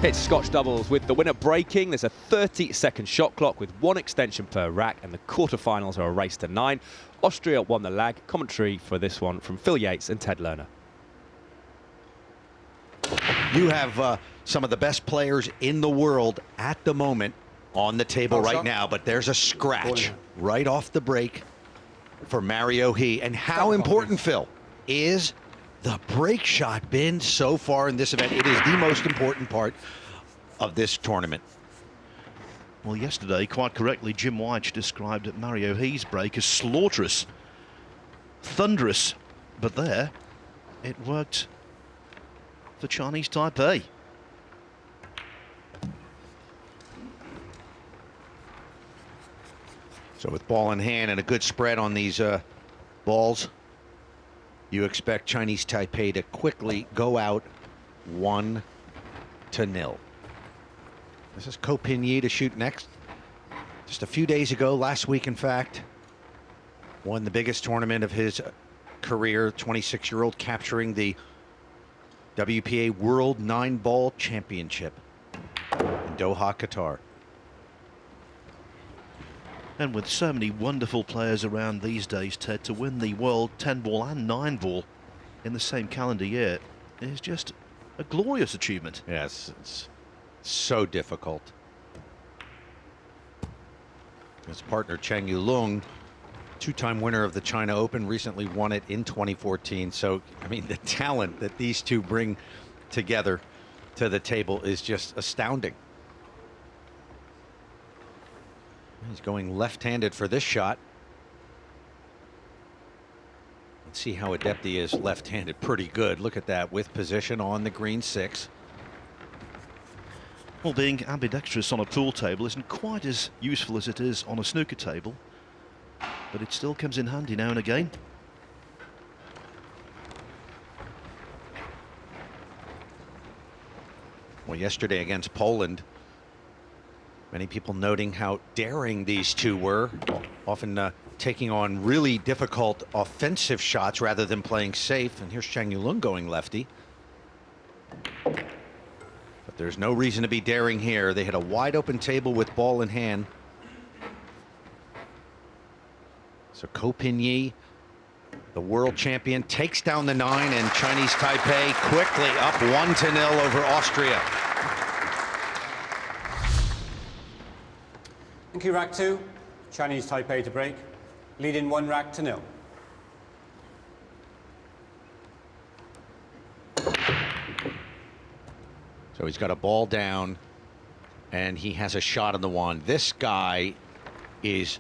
It's Scotch doubles with the winner breaking. There's a 30-second shot clock with one extension per rack, and the quarterfinals are a race to 9. Austria won the lag. Commentary for this one from Phil Yates and Ted Lerner. You have some of the best players in the world at the moment on the table right now, but there's a scratch right off the break for Mario He. And how important, Phil, is the break shot been so far in this event? It is the most important part of this tournament. Well, yesterday, quite correctly, Jim White described Mario He's break as slaughterous, thunderous, but there, it worked for Chinese Taipei. So with ball in hand and a good spread on these balls, you expect Chinese Taipei to quickly go out 1-0. This is Ko Pin-Yi to shoot next. Just a few days ago, last week in fact, won the biggest tournament of his career, 26-year-old capturing the WPA World 9-Ball Championship in Doha, Qatar. And with so many wonderful players around these days, Ted, to win the World 10-Ball and 9-Ball in the same calendar year is just a glorious achievement. Yes, it's so difficult. His partner Chang Yu-Lung, two-time winner of the China Open, recently won it in 2014. So, I mean, the talent that these two bring together to the table is just astounding. He's going left-handed for this shot. Let's see how adept he is left-handed. Pretty good. Look at that, with position on the green 6. Well, being ambidextrous on a pool table isn't quite as useful as it is on a snooker table, but it still comes in handy now and again. Well, yesterday against Poland, many people noting how daring these two were, often taking on really difficult offensive shots rather than playing safe. And here's Chang Yu-Lung going lefty. But there's no reason to be daring here. They hit a wide open table with ball in hand. So Ko Pin-Yi, the world champion, takes down the 9, and Chinese Taipei quickly up 1-0 over Austria. Thank you, rack 2. Chinese Taipei to break, leading 1 rack to 0. So he's got a ball down, and he has a shot on the wand. This guy is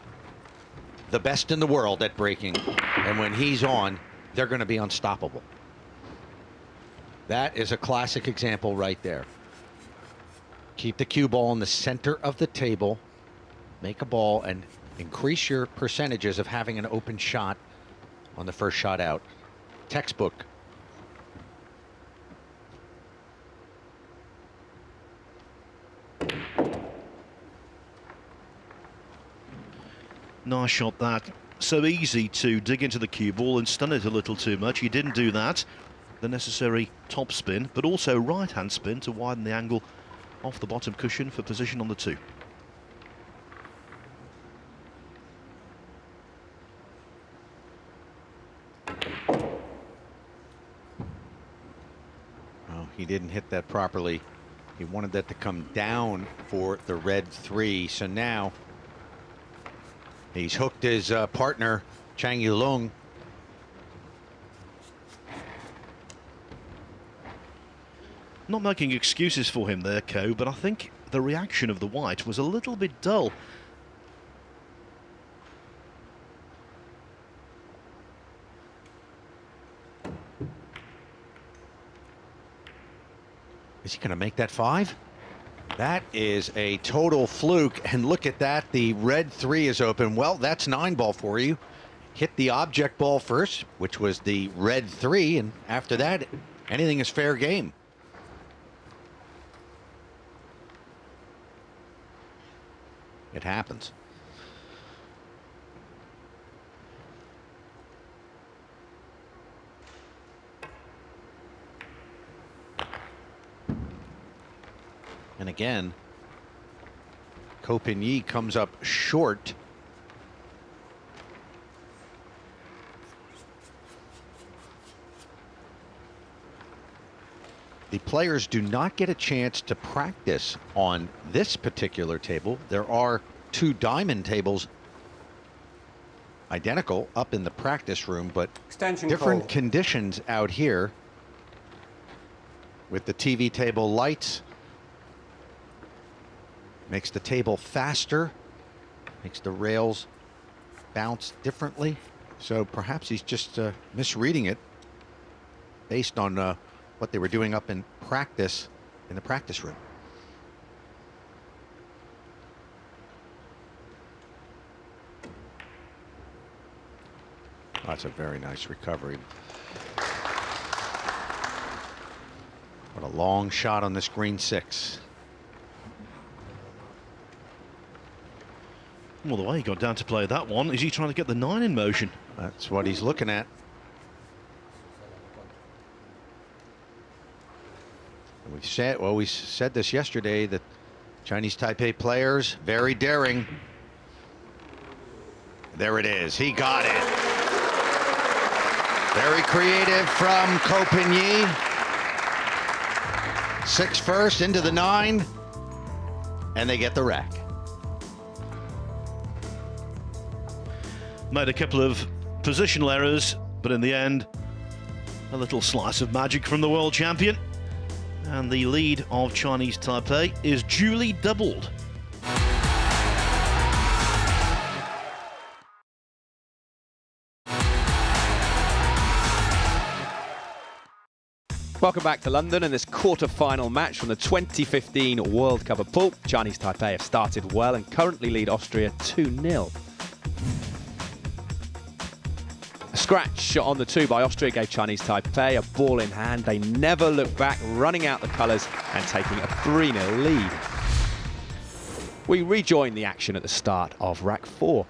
the best in the world at breaking, and when he's on, they're going to be unstoppable. That is a classic example right there. Keep the cue ball in the center of the table, make a ball, and increase your percentages of having an open shot on the first shot out. Textbook. Nice shot that. So easy to dig into the cue ball and stun it a little too much. He didn't do that. The necessary top spin, but also right-hand spin to widen the angle off the bottom cushion for position on the 2. Oh, he didn't hit that properly. He wanted that to come down for the red 3. So now he's hooked his partner, Chang Yu-Lung. Not making excuses for him there, Ko, but I think the reaction of the white was a little bit dull. Is he going to make that 5? That is a total fluke, and look at that, the red 3 is open. Well, that's 9-ball for you. Hit the object ball first, which was the red 3, and after that, anything is fair game. It happens. And again, Ko Pin-Yi comes up short. The players do not get a chance to practice on this particular table. There are 2 diamond tables identical up in the practice room, but different conditions out here with the TV table lights. Makes the table faster, makes the rails bounce differently. So perhaps he's just misreading it based on what they were doing up in practice in the practice room. That's a very nice recovery. What a long shot on this green 6. Well, the way he got down to play that one, is he trying to get the 9 in motion? That's what he's looking at. And we said this yesterday, that Chinese Taipei players, very daring. There it is. He got it. Very creative from Ko Pin-Yi. 6 first into the 9. And they get the rack. Made a couple of positional errors, but in the end, a little slice of magic from the world champion. And the lead of Chinese Taipei is duly doubled. Welcome back to London and this quarter-final match from the 2015 World Cup of Pool. Chinese Taipei have started well and currently lead Austria 2-0. A scratch on the 2 by Austria gave Chinese Taipei a ball in hand. They never looked back, running out the colours and taking a 3-0 lead. We rejoin the action at the start of rack 4.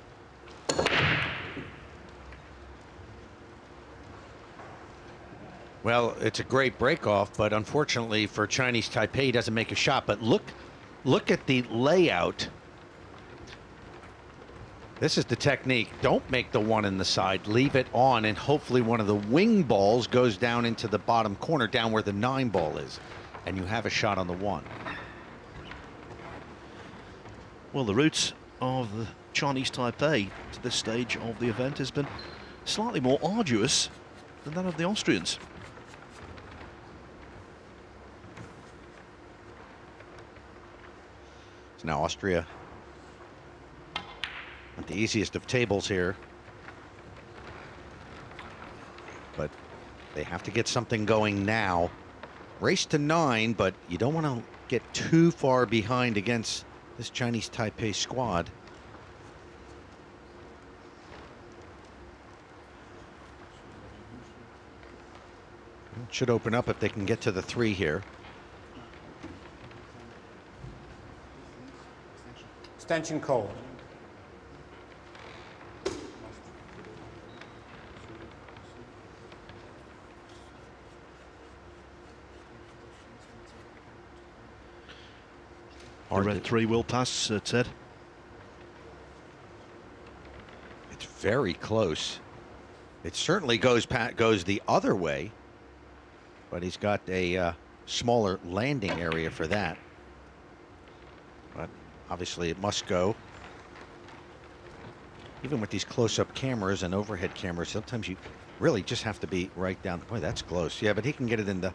Well, it's a great break-off, but unfortunately for Chinese Taipei, he doesn't make a shot. But look at the layout. This is the technique. Don't make the 1 in the side. Leave it on, and hopefully one of the wing balls goes down into the bottom corner, down where the 9 ball is, and you have a shot on the 1. Well, the route of the Chinese Taipei to this stage of the event has been slightly more arduous than that of the Austrians. So now Austria, not the easiest of tables here, but they have to get something going now. Race to 9, but you don't want to get too far behind against this Chinese Taipei squad. It should open up if they can get to the 3 here. Extension call. The red 3 will pass, Ted. It's very close. It certainly goes the other way, but he's got a smaller landing area for that. But obviously it must go. Even with these close-up cameras and overhead cameras, sometimes you really just have to be right down. Boy, that's close. Yeah, but he can get it in the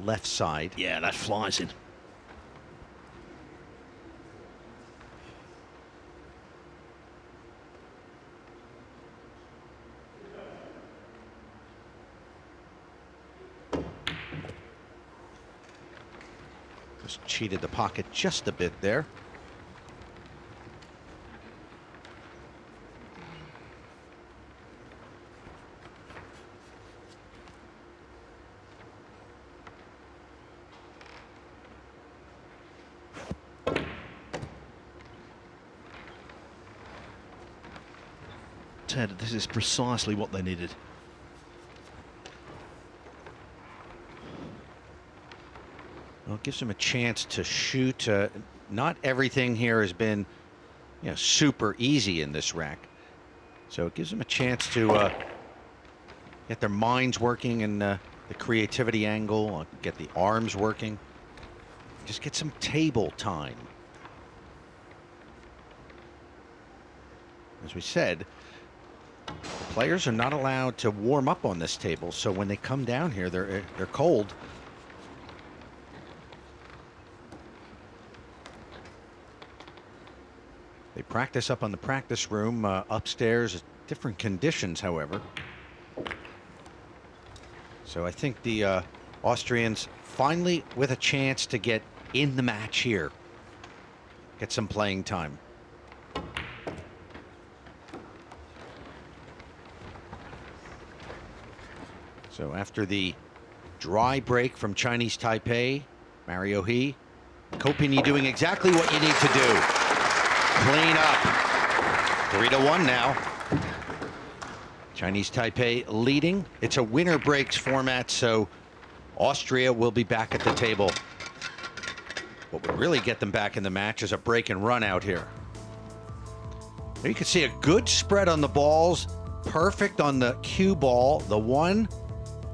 left side. Yeah, that flies in. Just cheated the pocket just a bit there. Ted, this is precisely what they needed. Well, it gives him a chance to shoot. Not everything here has been, super easy in this rack. So it gives them a chance to get their minds working and the creativity angle, get the arms working, just get some table time. As we said, the players are not allowed to warm up on this table, so when they come down here, they're cold. They practice up on the practice room upstairs, different conditions, however. So I think the Austrians finally with a chance to get in the match here, get some playing time. So after the dry break from Chinese Taipei, Mario He, Kopini doing exactly what you need to do. Clean up. 3-1 now. Chinese Taipei leading. It's a winner breaks format, so Austria will be back at the table. What would really get them back in the match is a break and run out here. There you can see a good spread on the balls. Perfect on the cue ball. The one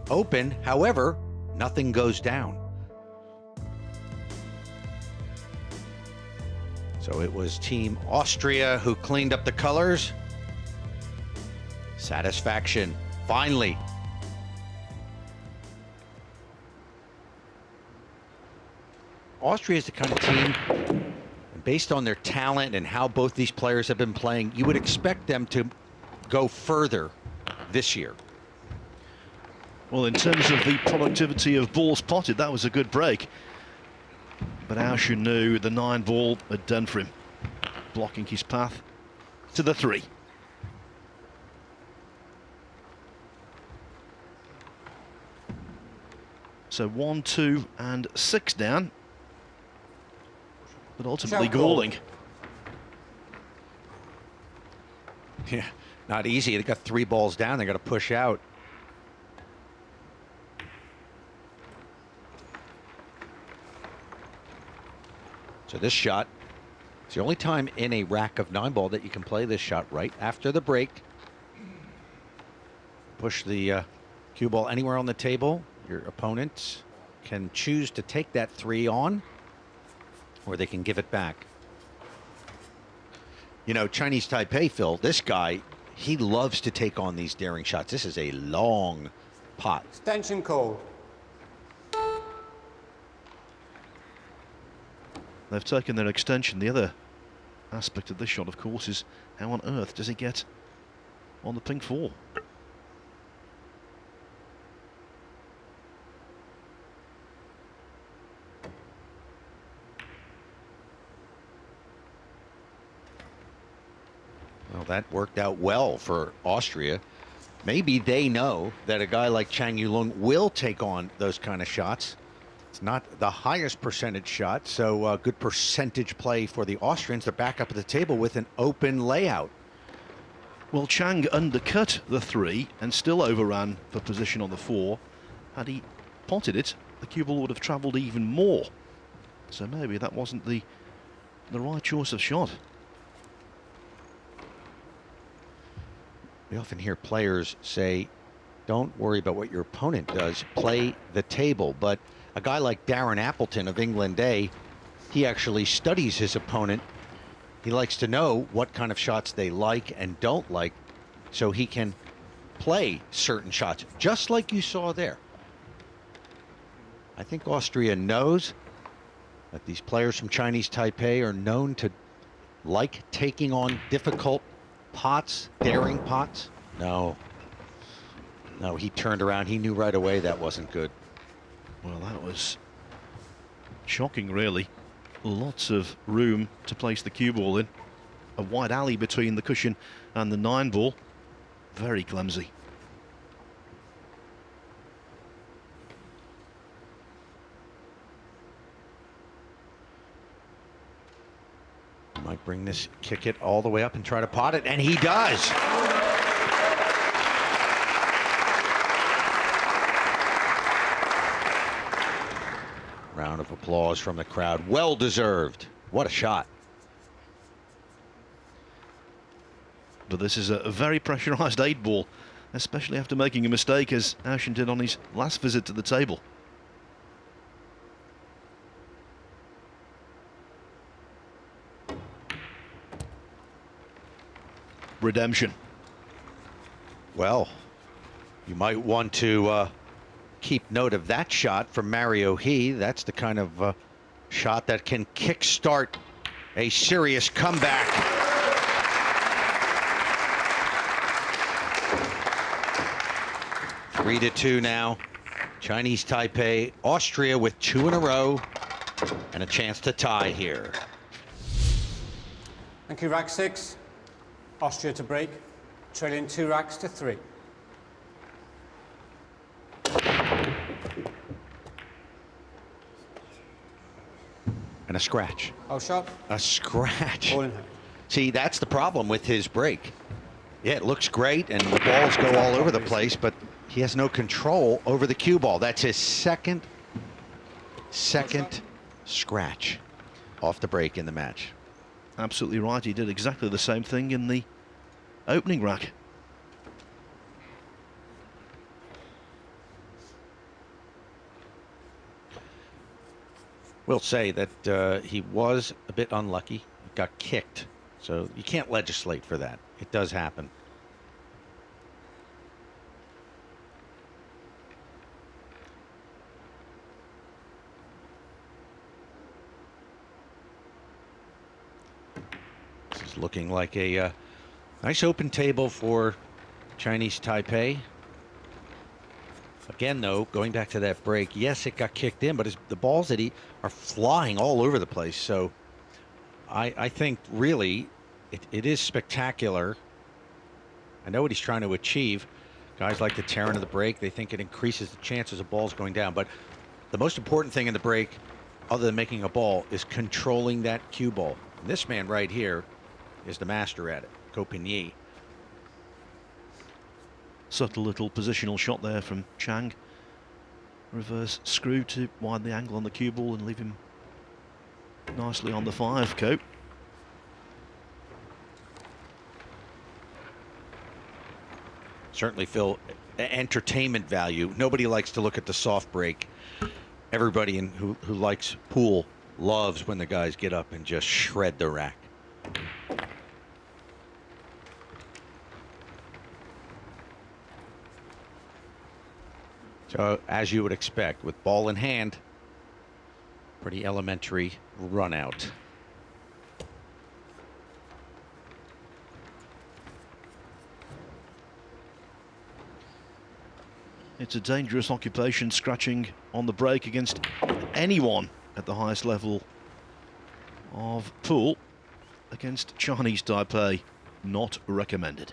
open, however, nothing goes down. So it was Team Austria who cleaned up the colors. Satisfaction, finally. Austria is the kind of team, and based on their talent and how both these players have been playing, you would expect them to go further this year. Well, in terms of the productivity of balls potted, that was a good break. But Ausha knew the 9 ball had done for him, blocking his path to the 3. So 1, 2, and 6 down, but ultimately galling. Yeah, not easy. They got 3 balls down. They got to push out. So this shot, it's the only time in a rack of 9 ball that you can play this shot right after the break. Push the cue ball anywhere on the table. Your opponents can choose to take that 3 on, or they can give it back. You know, Chinese Taipei, Phil, this guy, he loves to take on these daring shots. This is a long pot. Extension call. They've taken their extension. The other aspect of this shot, of course, is how on earth does he get on the pink 4? Well, that worked out well for Austria. Maybe they know that a guy like Chang Yulong will take on those kind of shots. It's not the highest percentage shot, so good percentage play for the Austrians. They're back up at the table with an open layout. Well, Chang undercut the 3 and still overran for position on the 4. Had he potted it, the cue ball would have travelled even more. So maybe that wasn't the right choice of shot. We often hear players say, don't worry about what your opponent does, play the table. But a guy like Darren Appleton of England A, he actually studies his opponent. He likes to know what kind of shots they like and don't like, so he can play certain shots, just like you saw there. I think Austria knows that these players from Chinese Taipei are known to like taking on difficult pots, daring pots. No, he turned around. He knew right away that wasn't good. Well, that was shocking, really. Lots of room to place the cue ball in. A wide alley between the cushion and the 9 ball. Very clumsy. Might bring this, kick it all the way up and try to pot it, and he does. Round of applause. applause from the crowd. Well deserved. What a shot. But this is a very pressurised 8-ball, especially after making a mistake as Ashen did on his last visit to the table. Redemption. Well, you might want to keep note of that shot from Mario He. That's the kind of shot that can kickstart a serious comeback. Three to two now. Chinese Taipei, Austria with 2 in a row and a chance to tie here. Thank you, rack 6. Austria to break, trailing 2 racks to 3. And a scratch. Oh, shot. A scratch. Ball in hand. See, that's the problem with his break. Yeah, it looks great, and the balls go all over the place, but he has no control over the cue ball. That's his second scratch off the break in the match. Absolutely right. He did exactly the same thing in the opening rack. We'll say that he was a bit unlucky. He got kicked, so you can't legislate for that. It does happen. This is looking like a nice open table for Chinese Taipei. Again, though, going back to that break, yes, it got kicked in, but the balls that are flying all over the place. So I think really it is spectacular. I know what he's trying to achieve. Guys like to tear into the break. They think it increases the chances of balls going down. But the most important thing in the break, other than making a ball, is controlling that cue ball. And this man right here is the master at it, Copigny. Subtle little positional shot there from Chang. Reverse screw to widen the angle on the cue ball and leave him nicely on the 5, Cope. Certainly, Phil, entertainment value. Nobody likes to look at the soft break. Everybody who likes pool loves when the guys get up and just shred the rack. So, as you would expect, with ball in hand, pretty elementary run out. It's a dangerous occupation, scratching on the break against anyone at the highest level of pool. Against Chinese Taipei, not recommended.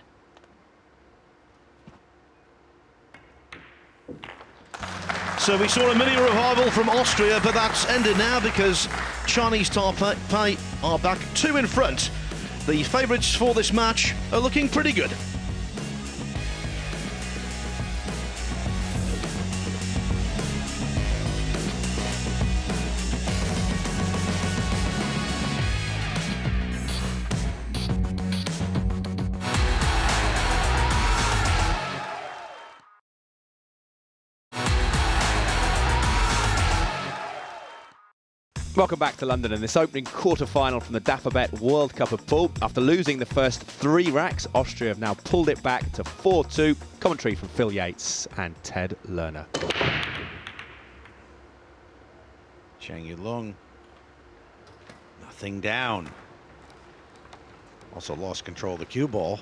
So we saw a mini revival from Austria, but that's ended now because Chinese Taipei are back 2 in front. The favourites for this match are looking pretty good. Welcome back to London in this opening quarter-final from the Dapperbet World Cup of Pool. After losing the first 3 racks, Austria have now pulled it back to 4-2. Commentary from Phil Yates and Ted Lerner. Chang Yulong, nothing down. Also lost control of the cue ball.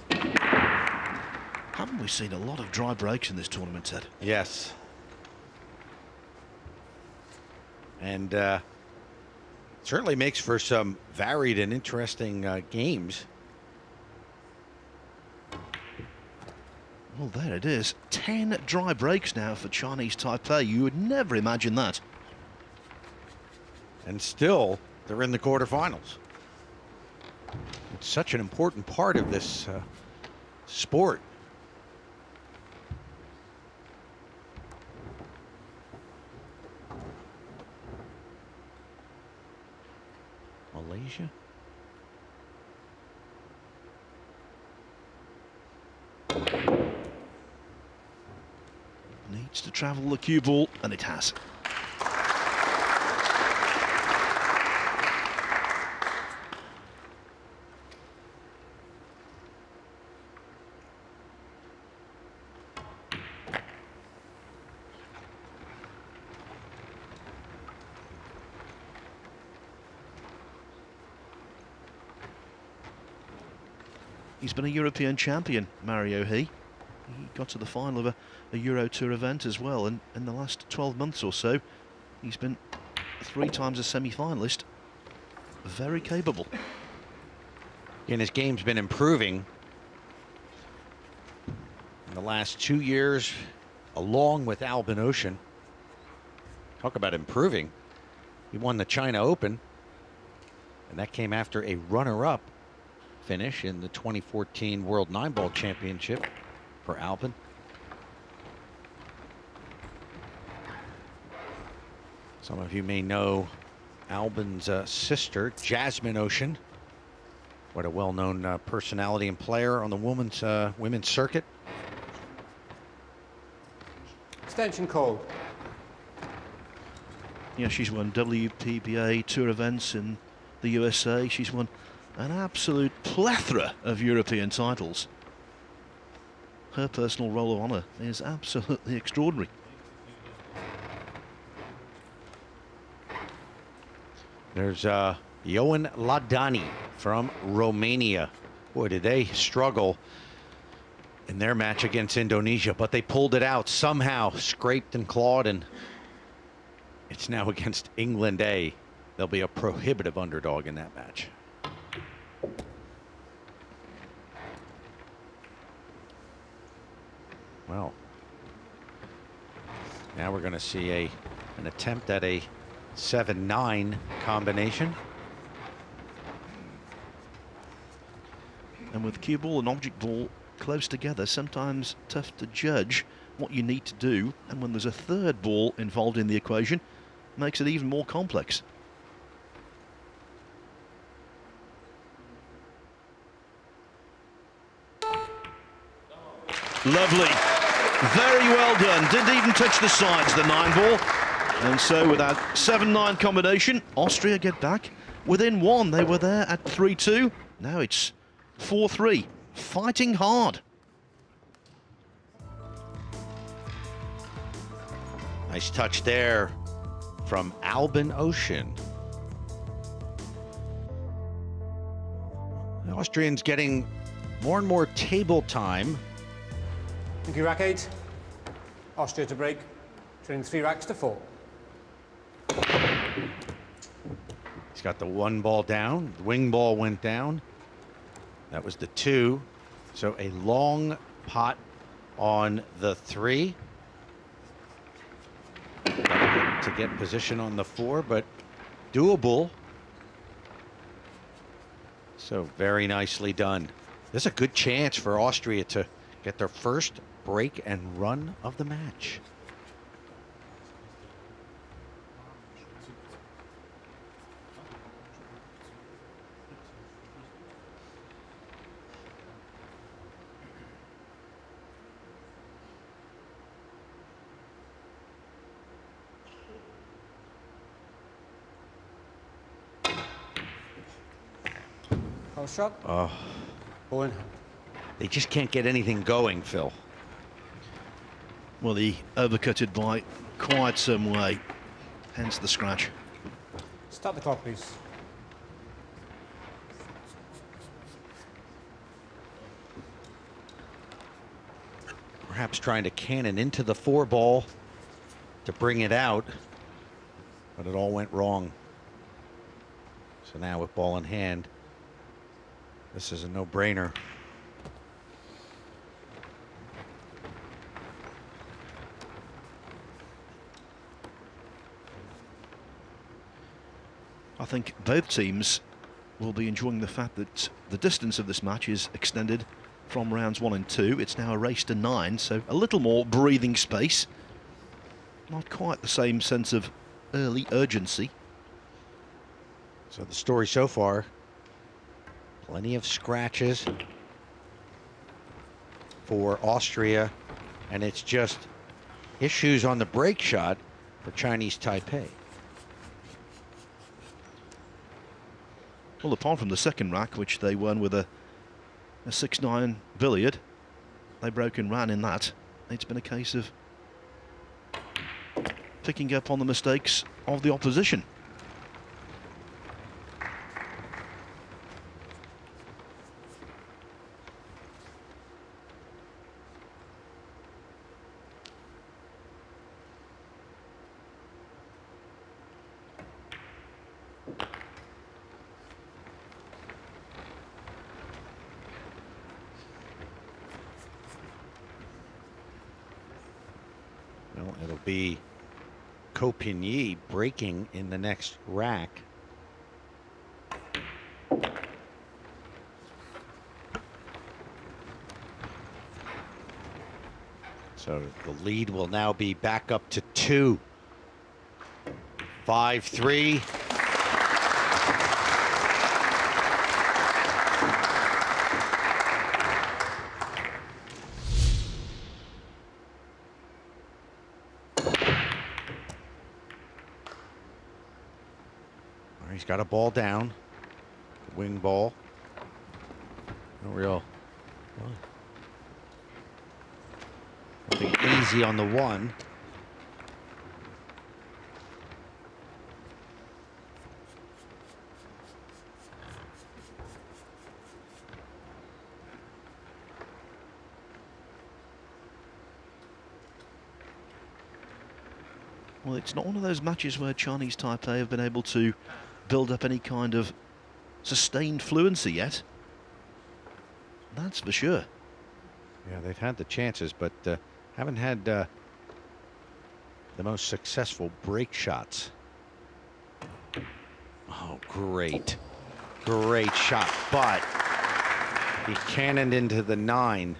Haven't we seen a lot of dry breaks in this tournament, Ted? Yes. And certainly makes for some varied and interesting games. Well, there it is. 10 dry breaks now for Chinese Taipei. You would never imagine that. And still, they're in the quarterfinals. It's such an important part of this sport. Indonesia. Needs to travel the cue ball, and it has. He's been a European champion, Mario He. He got to the final of a Euro Tour event as well, and in the last 12 months or so, he's been 3 times a semi-finalist. Very capable. And his game's been improving in the last 2 years, along with Albin Ocean. Talk about improving. He won the China Open, and that came after a runner-up finish in the 2014 World 9-Ball Championship for Albin. Some of you may know Albin's sister, Jasmine Ocean. What a well-known personality and player on the women's circuit. Extension called. Yeah, she's won WPBA Tour events in the USA. She's won an absolute plethora of European titles. Her personal roll of honour is absolutely extraordinary. There's Ioan Ladani from Romania. Boy, did they struggle in their match against Indonesia, but they pulled it out somehow, scraped and clawed, and it's now against England A. They'll be a prohibitive underdog in that match. Well, now we're going to see an attempt at a 7-9 combination. And with cue ball and object ball close together, sometimes tough to judge what you need to do. And when there's a third ball involved in the equation, makes it even more complex. Lovely. Very well done. Didn't even touch the sides, the 9-ball. And so with that 7-9 combination, Austria get back within 1. They were there at 3-2. Now it's 4-3. Fighting hard. Nice touch there from Albin Ocean. The Austrians getting more and more table time. Thank you, rack 8. Austria to break. Trailing 3 racks to 4. He's got the 1 ball down. The wing ball went down. That was the 2. So a long pot on the 3. To get position on the 4, but doable. So very nicely done. This is a good chance for Austria to get their first break and run of the match. House shot. Oh, Ball in hand. they just can't get anything going, Phil. Well, he overcutted by quite some way, hence the scratch. Start the clock, please. Perhaps trying to cannon into the 4 ball to bring it out, but it all went wrong. So now with ball in hand, this is a no-brainer. I think both teams will be enjoying the fact that the distance of this match is extended from rounds 1 and 2. It's now a race to 9, so a little more breathing space. Not quite the same sense of early urgency. So the story so far, plenty of scratches for Austria, and it's just issues on the break shot for Chinese Taipei. Well, apart from the second rack, which they won with a 6-9 billiard, they broke and ran in that. It's been a case of picking up on the mistakes of the opposition. Well, it'll be Copigny breaking in the next rack. So the lead will now be back up to 2. 5-3. He's got a ball down, wing ball. No real, well, nothing easy on the one. Well, it's not one of those matches where Chinese Taipei have been able to build up any kind of sustained fluency yet. That's for sure. Yeah, they've had the chances, but haven't had the most successful break shots. Oh, great. Great shot, but he cannoned into the 9.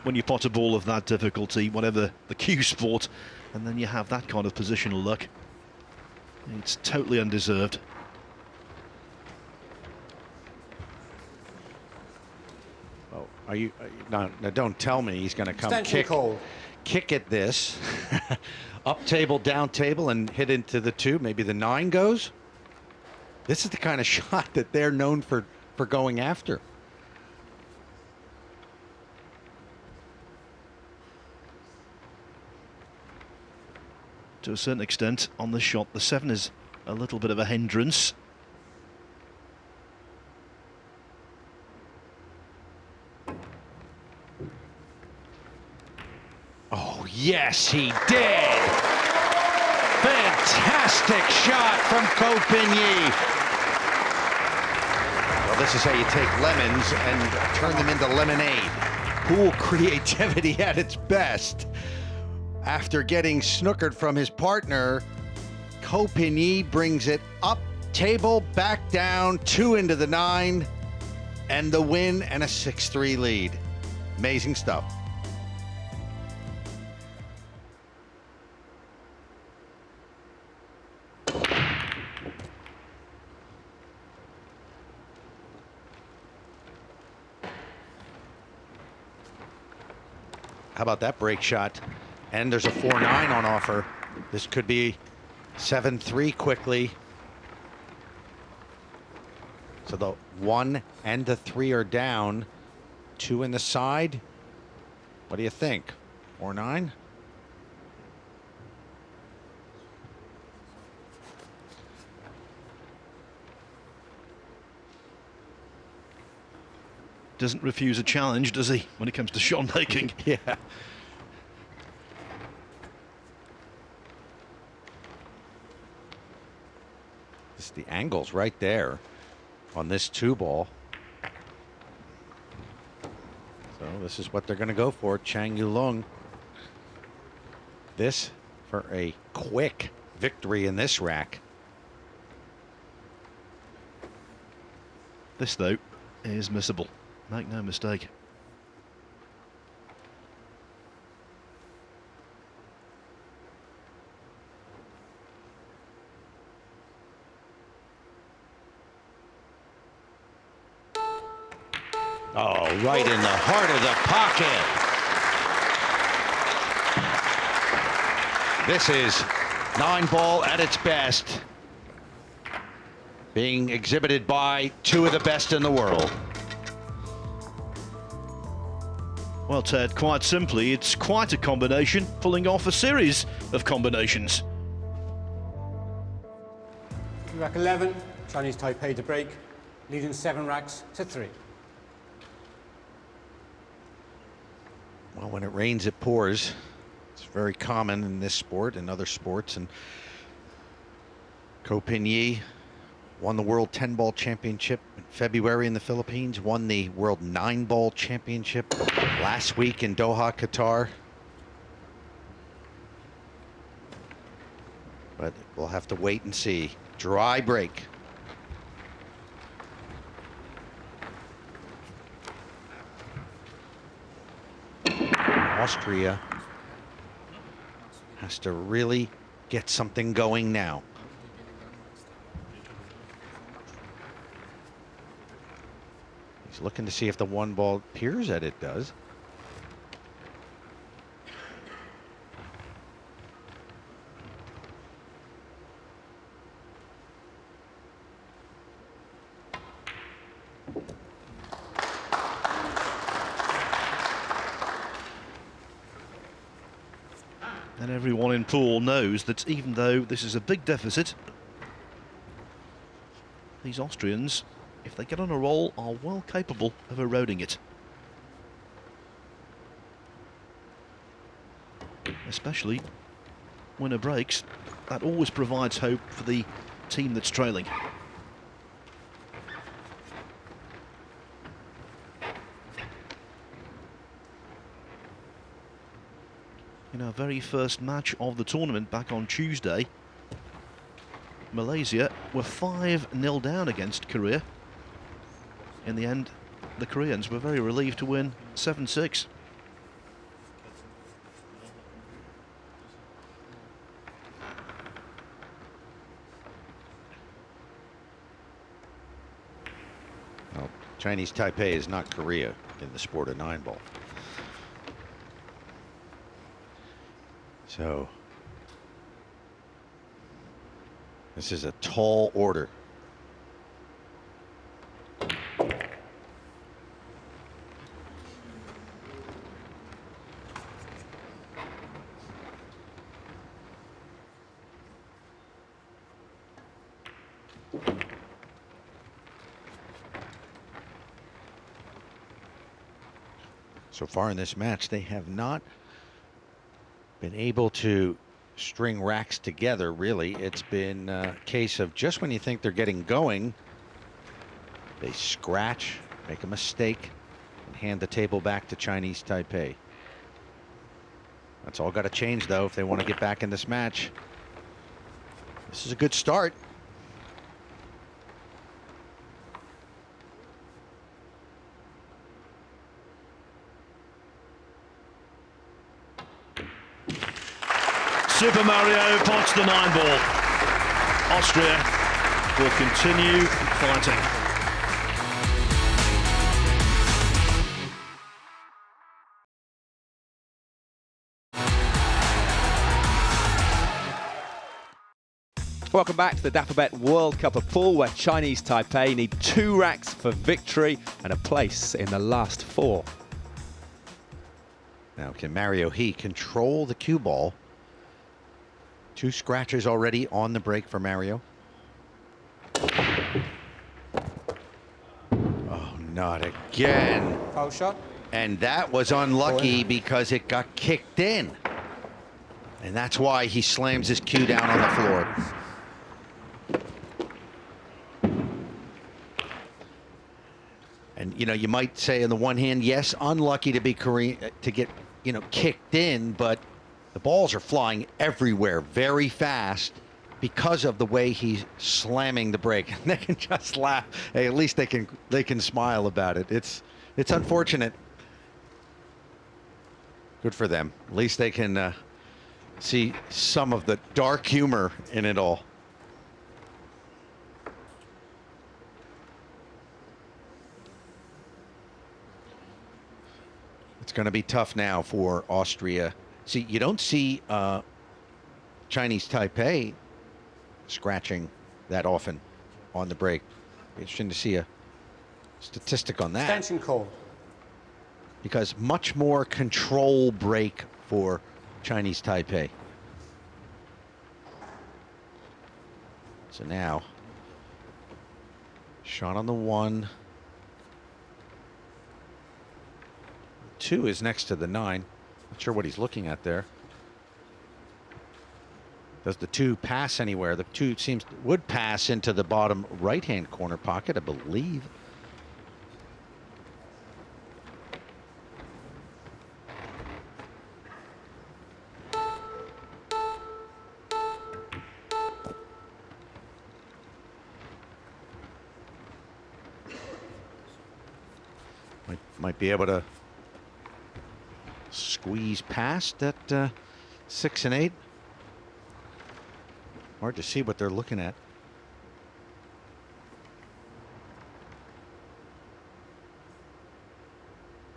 When you pot a ball of that difficulty, whatever the cue sport, and then you have that kind of positional luck, it's totally undeserved. Oh, are you no, don't tell me he's going to come kick at this up table, down table, and hit into the 2. Maybe the 9 goes. This is the kind of shot that they're known for going after. To a certain extent, on the shot, the 7 is a little bit of a hindrance. Oh, yes, he did. Fantastic shot from Copigny. Well, this is how you take lemons and turn them into lemonade. Pool creativity at its best. After getting snookered from his partner, Copigny brings it up table, back down, 2 into the 9, and the win and a 6-3 lead. Amazing stuff. How about that break shot? And there's a 4-9 on offer. This could be 7-3 quickly. So the 1 and the 3 are down. 2 in the side. What do you think? 4-9? Doesn't refuse a challenge, does he, when it comes to shot making? Yeah. Just the angle's right there on this 2-ball. So this is what they're going to go for. Chang Yulong. This for a quick victory in this rack. This, though, is missable. Make no mistake. Oh, right in the heart of the pocket. This is 9-ball at its best, being exhibited by two of the best in the world. Well, Ted, quite simply, it's quite a combination, pulling off a series of combinations. Rack 11, Chinese Taipei to break, leading 7 racks to 3. Well, when it rains, it pours. It's very common in this sport and other sports. And Ko Pin-Yi won the World 10-ball championship in February in the Philippines, won the World 9-ball championship last week in Doha, Qatar. But we'll have to wait and see. Dry break. Austria has to really get something going now. He's looking to see if the 1-ball appears that it does. And everyone in pool knows that even though this is a big deficit, these Austrians, if they get on a roll, are well capable of eroding it. Especially when it breaks, that always provides hope for the team that's trailing. In our very first match of the tournament back on Tuesday, Malaysia were 5-0 down against Korea. In the end, the Koreans were very relieved to win 7-6. Well, Chinese Taipei is not Korea in the sport of 9-ball. So this is a tall order. So far in this match, they have not been able to string racks together, really. It's been a case of just when you think they're getting going, they scratch, make a mistake, and hand the table back to Chinese Taipei. That's all got to change, though, if they want to get back in this match. This is a good start. Super Mario pots the 9-ball. Austria will continue fighting. Welcome back to the Dapperbet World Cup of Pool, where Chinese Taipei need 2 racks for victory and a place in the last 4. Now, can Mario He control the cue ball? 2 scratches already on the break for Mario. Oh, not again. Foul shot. And that was unlucky because it got kicked in. And that's why he slams his cue down on the floor. And, you know, you might say on the one hand, yes, unlucky to be to get, you know, kicked in, but the balls are flying everywhere very fast because of the way he's slamming the break. And they can just laugh. Hey, at least they can smile about it. It's unfortunate. Good for them. At least they can see some of the dark humor in it all. It's going to be tough now for Austria. See, you don't see Chinese Taipei scratching that often on the break. Interesting to see a statistic on that. Extension call. Because much more control break for Chinese Taipei. So now, shot on the 1. 2 is next to the 9. Not sure what he's looking at there. Does the 2 pass anywhere? The 2 would pass into the bottom right-hand corner pocket, I believe. Might be able to squeeze past at 6 and 8. Hard to see what they're looking at.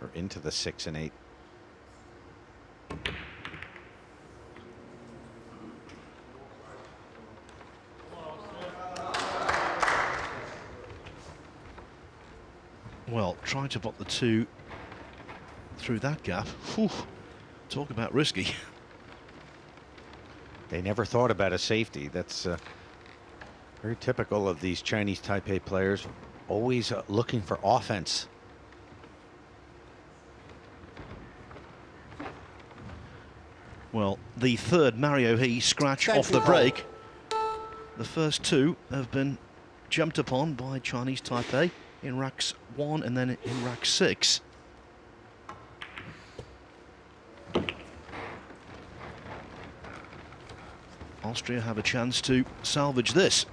Or into the 6 and 8. Well, trying to put the 2 through that gap. Whew, talk about risky. They never thought about a safety. That's very typical of these Chinese Taipei players. Always looking for offense. Well, the third Mario He scratch off the break. The first 2 have been jumped upon by Chinese Taipei in racks 1 and then in rack 6. Austria have a chance to salvage this.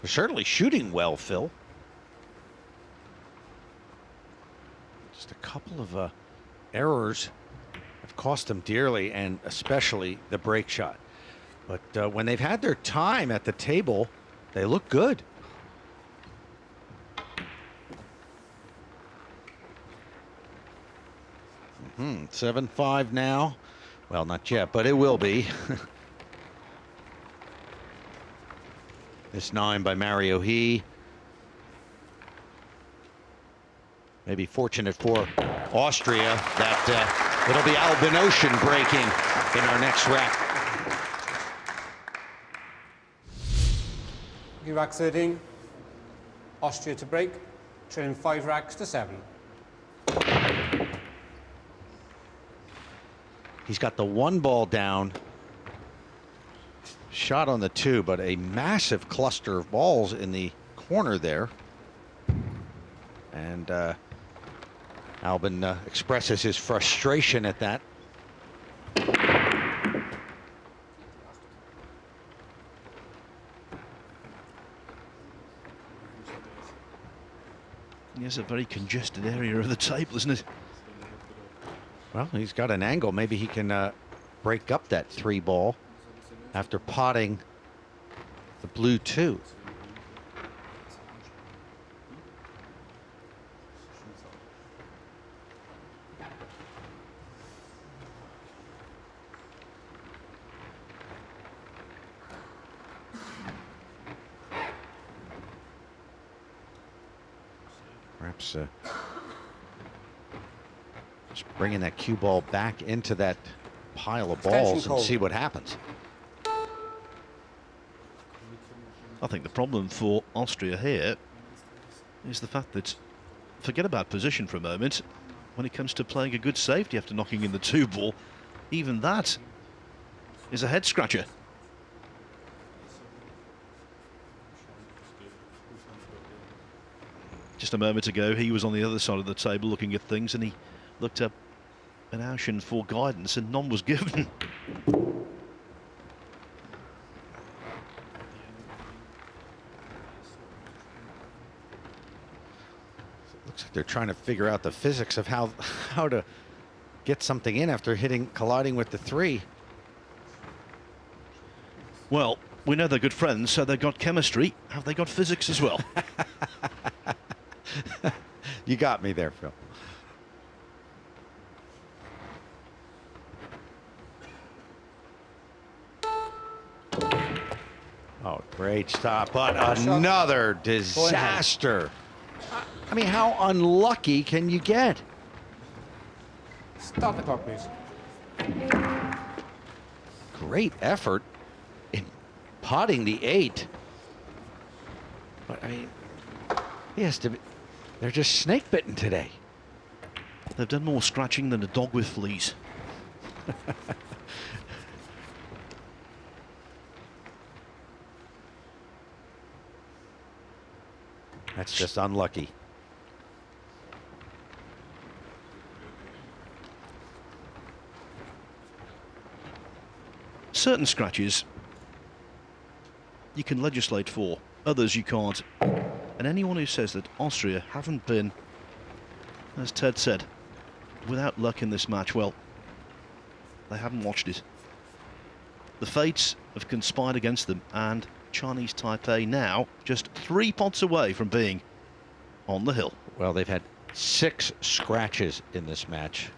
They're certainly shooting well, Phil. Just a couple of errors have cost them dearly, and especially the break shot. But when they've had their time at the table, they look good. Mm-hmm. 7-5 now. Well, not yet, but it will be. This 9 by Mario He. Maybe fortunate for Austria that it'll be Albin breaking in our next rack. Rack 13. Austria to break. Trailing 5 racks to 7. He's got the 1 ball down. Shot on the 2, but a massive cluster of balls in the corner there. And Albin expresses his frustration at that. It's a very congested area of the table, isn't it? Well, he's got an angle. Maybe he can break up that 3 ball after potting the blue 2. Perhaps just bringing that cue ball back into that pile of balls and see what happens. I think the problem for Austria here is the fact that, forget about position for a moment, when it comes to playing a good safety after knocking in the 2 ball, even that is a head scratcher. Just a moment ago, he was on the other side of the table looking at things, and he looked up an Austrian for guidance, and none was given. Looks like they're trying to figure out the physics of how to get something in after colliding with the 3. Well, we know they're good friends, so they've got chemistry. Have they got physics as well? You got me there, Phil. Oh, great stop, but another disaster. I mean, how unlucky can you get? Start the clock, please. Great effort in potting the 8. But I mean, he has to be, they're just snake bitten today. They've done more scratching than a dog with fleas. That's just unlucky. Certain scratches you can legislate for, others you can't. And anyone who says that Austria haven't been, as Ted said, without luck in this match, well, they haven't watched it. The fates have conspired against them, and Chinese Taipei now just 3 pots away from being on the hill. Well, they've had 6 scratches in this match,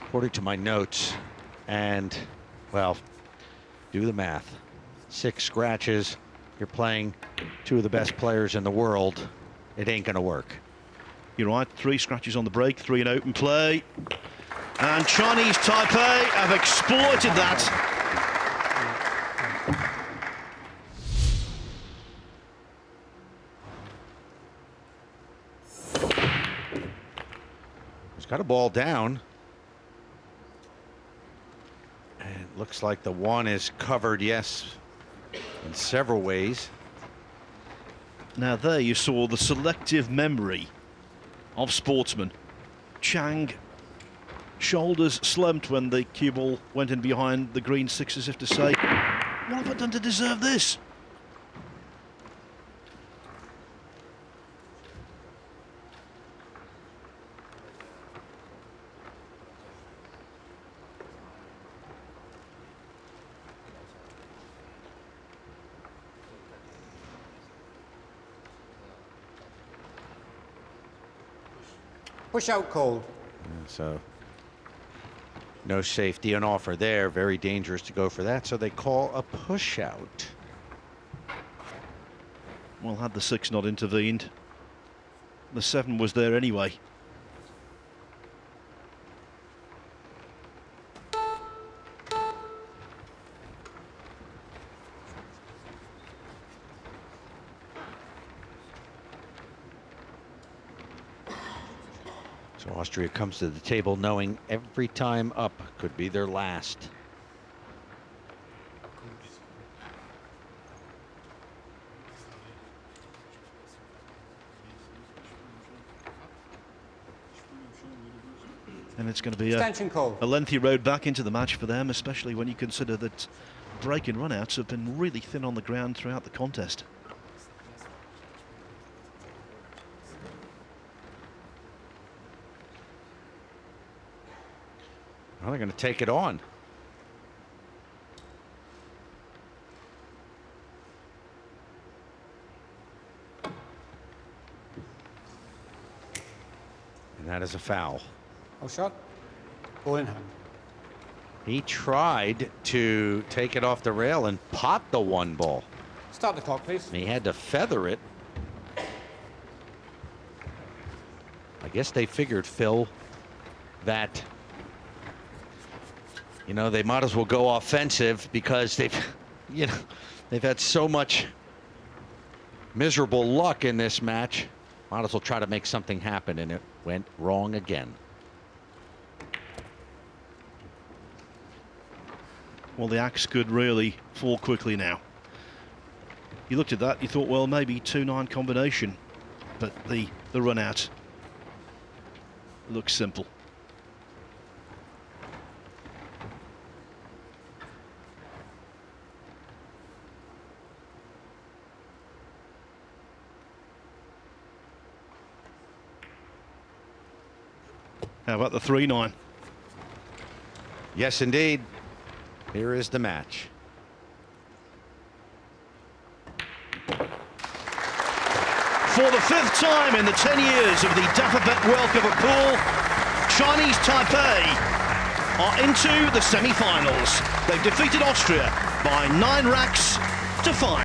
according to my notes. And, well, do the math. 6 scratches. You're playing 2 of the best players in the world. It ain't going to work. You're right, 3 scratches on the break, 3 in open play. And Chinese Taipei have exploited that. He's got a ball down. And it looks like the 1 is covered, yes, in several ways. Now there you saw the selective memory of sportsmen. Chang, shoulders slumped when the cue ball went in behind the green 6 as if to say, what have I done to deserve this? Push out cold. So no safety on offer there. Very dangerous to go for that. So they call a push out. Well, had the 6 not intervened, the 7 was there anyway. So Austria comes to the table knowing every time up could be their last. And it's going to be a lengthy road back into the match for them, especially when you consider that break and run-outs have been really thin on the ground throughout the contest. Well, they're going to take it on. And that is a foul. Oh, shot. Ball in hand. He tried to take it off the rail and pot the 1 ball. Start the clock, please. And he had to feather it. I guess they figured, Phil, that, you know, they might as well go offensive because they've had so much miserable luck in this match. Might as well try to make something happen, and it went wrong again. Well, the axe could really fall quickly now. You looked at that, you thought, well, maybe 2-9 combination, but the run out looks simple. How about the 3-9? Yes, indeed. Here is the match. For the 5th time in the 10 years of the Dafabet World Cup of Pool, Chinese Taipei are into the semi-finals. They've defeated Austria by 9 racks to 5.